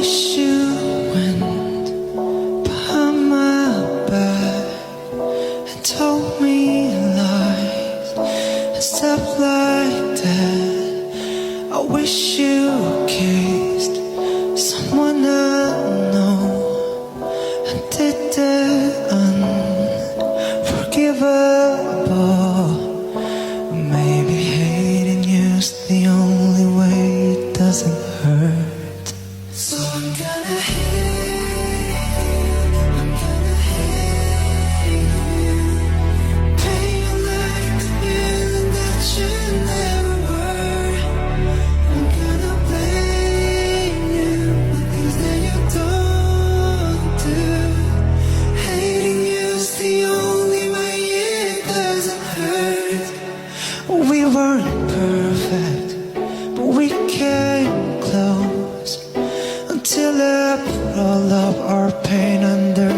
wish you went behind my back and told me lies and stuff like that. I wish you kissed someone I know and did that unforgivable. Maybe hating you's the only way it doesn't hurt. So I'm gonna hate you, paint you like the villain that you never were. I'm gonna blame you for things that you don't do. Hating you's the only way it doesn't hurt. We weren't perfect, but we came close until I put all of our pain under